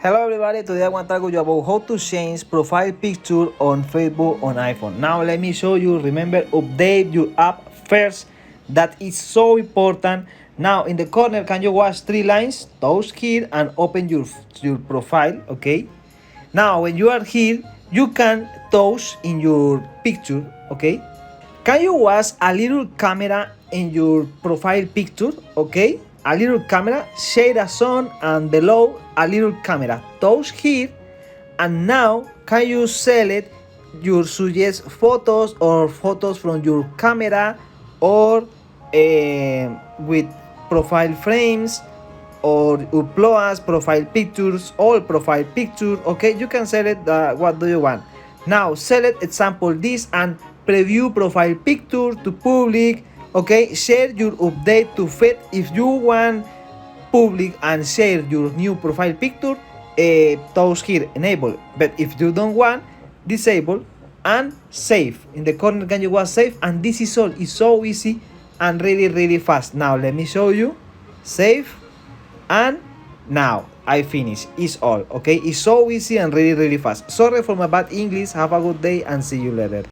Hello everybody, today I want to talk with you about how to change profile picture on Facebook on iPhone. Now let me show you, remember update your app first, that is so important. Now in the corner can you watch three lines, touch here and open your profile, okay? Now when you are here, you can touch in your picture, okay? Can you watch a little camera in your profile picture? Okay, a little camera, share a zone and below a little camera. Touch here and now can you select your suggest photos or photos from your camera or with profile frames or upload profile pictures, all profile picture. Okay, you can select what do you want. Now select example this and preview profile picture to public. Okay, share your update to feed. If you want public and share your new profile picture, touch here enable, but if you don't want, disable and save. In the corner can you want save, and this is all. It's so easy and really fast. Now let me show you. Save, and now I finish. It's all. Okay, it's so easy and really fast. Sorry for my bad English. Have a good day and see you later.